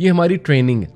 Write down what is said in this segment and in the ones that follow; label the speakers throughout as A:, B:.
A: یہ ہماری ٹریننگ ہے.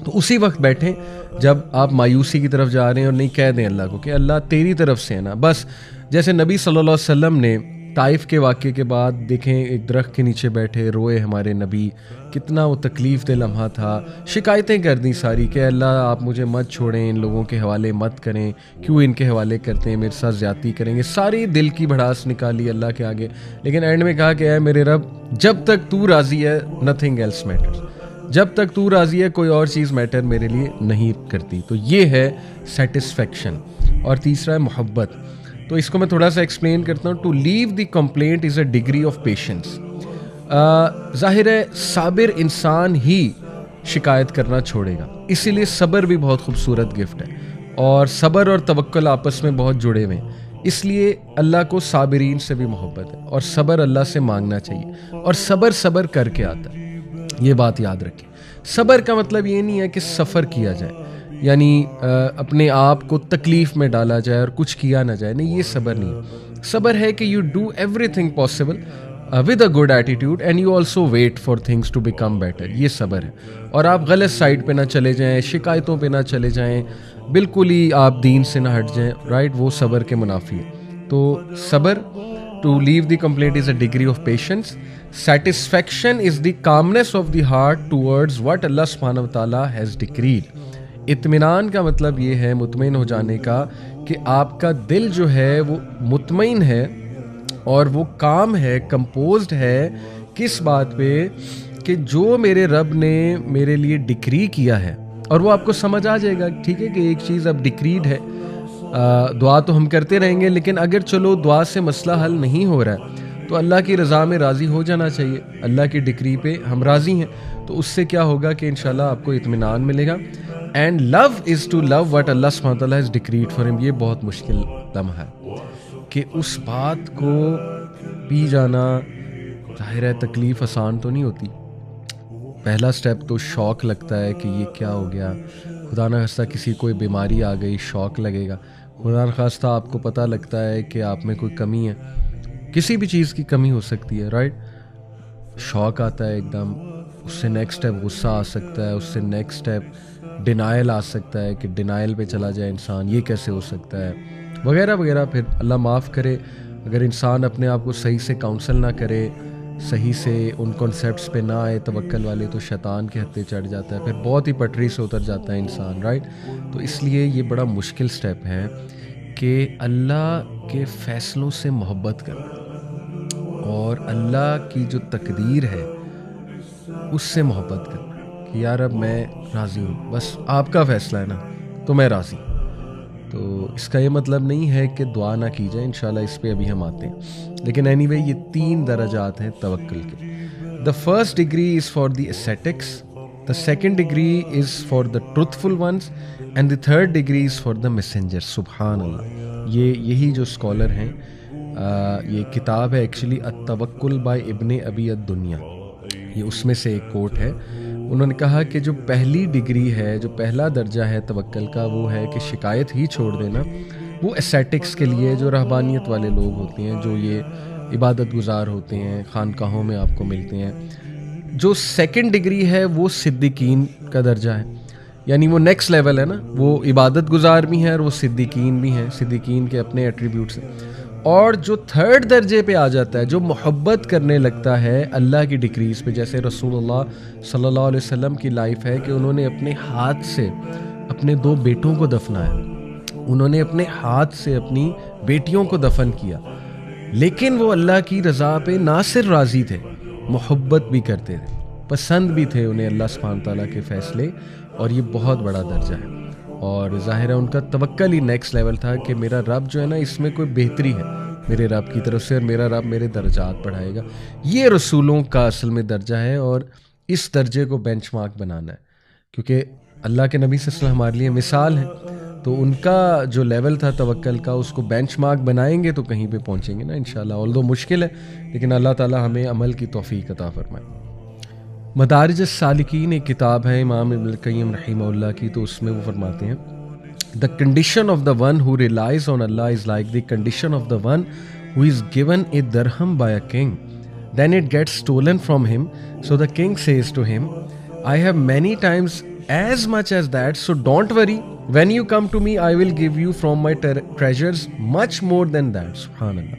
A: تو اسی وقت بیٹھیں جب آپ مایوسی کی طرف جا رہے ہیں اور نہیں کہہ دیں اللہ کو کہ اللہ تیری طرف سے ہے نا. بس جیسے نبی صلی اللہ علیہ وسلم نے طائف کے واقعے کے بعد دیکھیں ایک درخت کے نیچے بیٹھے روئے ہمارے نبی, کتنا وہ تکلیف دہ لمحہ تھا, شکایتیں کر دیں ساری کہ اللہ آپ مجھے مت چھوڑیں, ان لوگوں کے حوالے مت کریں, کیوں ان کے حوالے کرتے ہیں, میرے ساتھ زیادتی کریں گے, ساری دل کی بھڑاس نکالی اللہ کے آگے. لیکن اینڈ میں کہا کہ اے میرے رب جب تک تو راضی ہے نتھنگ ایلس میٹرز, جب تک تو راضی ہے کوئی اور چیز میٹر میرے لیے نہیں کرتی. تو یہ ہے سیٹسفیکشن. اور تیسرا ہے محبت. تو اس کو میں تھوڑا سا ایکسپلین کرتا ہوں. To leave the complaint is a degree of patience. ظاہر ہے صابر انسان ہی شکایت کرنا چھوڑے گا, اسی لیے صبر بھی بہت خوبصورت گفٹ ہے, اور صبر اور توکل آپس میں بہت جڑے ہوئے ہیں. اس لیے اللہ کو صابرین سے بھی محبت ہے, اور صبر اللہ سے مانگنا چاہیے, اور صبر کر کے آتا ہے. یہ بات یاد رکھیں. صبر کا مطلب یہ نہیں ہے کہ سفر کیا جائے, یعنی اپنے آپ کو تکلیف میں ڈالا جائے اور کچھ کیا نہ جائے, نہیں, یہ صبر نہیں ہے. صبر ہے کہ you do everything possible with a good attitude and you also wait for things to become better. یہ صبر ہے. اور آپ غلط سائڈ پہ نہ چلے جائیں, شکایتوں پہ نہ چلے جائیں, بالکل ہی آپ دین سے نہ ہٹ جائیں, رائٹ, وہ صبر کے منافی ہے. تو صبر, to leave the complaint is a degree of patience. Satisfaction is the calmness of the heart towards what Allah subhanahu wa ta'ala has decreed. اطمینان کا مطلب یہ ہے مطمئن ہو جانے کا کہ آپ کا دل جو ہے وہ مطمئن ہے اور وہ کام ہے, کمپوزڈ ہے کس بات پہ, کہ جو میرے رب نے میرے لیے ڈکری کیا ہے. اور وہ آپ کو سمجھ آ جائے گا, ٹھیک ہے, کہ ایک چیز اب ڈکریڈ ہے. دعا تو ہم کرتے رہیں گے, لیکن اگر چلو دعا سے مسئلہ حل نہیں ہو رہا ہے تو اللہ کی رضا میں راضی ہو جانا چاہیے. اللہ کی ڈکری پہ ہم راضی ہیں, تو اس سے کیا ہوگا کہ انشاءاللہ آپ کو اطمینان ملے گا. And love is to love what Allah سبحانہ وتعالیٰ ہیز ڈکریڈ فار ہم. یہ بہت مشکل لمحہ ہے کہ اس بات کو پی جانا. ظاہر ہے تکلیف آسان تو نہیں ہوتی. پہلا سٹیپ تو شوق لگتا ہے کہ یہ کیا ہو گیا, خدا نہ خواستہ کسی کوئی بیماری آ گئی, شوق لگے گا. خدا نہ خواستہ آپ کو پتہ لگتا ہے کہ آپ میں کوئی کمی ہے, کسی بھی چیز کی کمی ہو سکتی ہے, رائٹ. شوق آتا ہے ایک دم, اس سے نیکسٹ اسٹیپ غصہ آ سکتا ہے, اس سے نیکسٹ اسٹیپ ڈینائل آ سکتا ہے کہ ڈینائل پہ چلا جائے انسان, یہ کیسے ہو سکتا ہے, وغیرہ وغیرہ. پھر اللہ معاف کرے اگر انسان اپنے آپ کو صحیح سے کاؤنسل نہ کرے, صحیح سے ان کانسیپٹس پہ نہ آئے توکل والے, تو شیطان کے ہتھے چڑھ جاتا ہے, پھر بہت ہی پٹری سے اتر جاتا ہے انسان, رائٹ. تو اس لیے یہ بڑا مشکل سٹیپ ہے کہ اللہ کے فیصلوں سے محبت کرنا اور اللہ کی جو تقدیر ہے اس سے محبت کرنا کہ یار اب میں راضی ہوں, بس آپ کا فیصلہ ہے نا تو میں راضی ہوں. تو اس کا یہ مطلب نہیں ہے کہ دعا نہ کی جائے, انشاءاللہ اس پہ ابھی ہم آتے ہیں. لیکن اینی وے یہ 3 درجات ہیں توکل کے. The first degree is for the ascetics, the second degree is for the truthful ones, and the third degree is for the messenger. سبحان اللہ. یہی جو اسکالر ہیں, یہ کتاب ہے ایکچولی التوکل بائی ابن ابی الدنیا, یہ اس میں سے ایک کوٹ ہے. انہوں نے کہا کہ جو پہلی ڈگری ہے, جو پہلا درجہ ہے توکل کا, وہ ہے کہ شکایت ہی چھوڑ دینا. وہ اسیٹکس کے لیے, جو رہبانیت والے لوگ ہوتے ہیں, جو یہ عبادت گزار ہوتے ہیں, خانقاہوں میں آپ کو ملتے ہیں. جو سیکنڈ ڈگری ہے وہ صدیقین کا درجہ ہے, یعنی وہ نیکسٹ لیول ہے نا, وہ عبادت گزار بھی ہیں اور وہ صدیقین بھی ہیں, صدیقین کے اپنے ایٹریبیوٹس ہیں. اور جو تھرڈ درجے پہ آ جاتا ہے, جو محبت کرنے لگتا ہے اللہ کی ڈکریز پہ, جیسے رسول اللہ صلی اللہ علیہ وسلم کی لائف ہے کہ انہوں نے اپنے ہاتھ سے اپنے 2 بیٹوں کو دفنایا, انہوں نے اپنے ہاتھ سے اپنی بیٹیوں کو دفن کیا, لیکن وہ اللہ کی رضا پہ نہ صرف راضی تھے, محبت بھی کرتے تھے, پسند بھی تھے انہیں اللہ سبحانہ تعالیٰ کے فیصلے. اور یہ بہت بڑا درجہ ہے, اور ظاہر ہے ان کا توکل ہی نیکسٹ لیول تھا کہ میرا رب جو ہے نا اس میں کوئی بہتری ہے میرے رب کی طرف سے, اور میرا رب میرے درجات بڑھائے گا. یہ رسولوں کا اصل میں درجہ ہے, اور اس درجے کو بینچ مارک بنانا ہے, کیونکہ اللہ کے نبی صلی اللہ علیہ وسلم ہمارے لیے مثال ہیں. تو ان کا جو لیول تھا توکل کا, اس کو بینچ مارک بنائیں گے تو کہیں پہ پہنچیں گے نا انشاءاللہ. آلدو مشکل ہے, لیکن اللہ تعالیٰ ہمیں عمل کی توفیق عطا فرمائے. مدارج السالکین ایک کتاب ہے امام ابن القیم رحمہ اللہ کی, تو اس میں وہ فرماتے ہیں The condition of the one who relies on Allah is like the condition of the one who is given a dirham by a king. Then it gets stolen from him. So the king says to him, I have many times as much as that, so don't worry. When you come to me, I will give you from my treasures much more than that. Subhan Allah.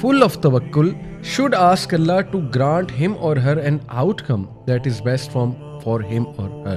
A: full of tawakkul should ask Allah to grant him or her an outcome that is best for him or her,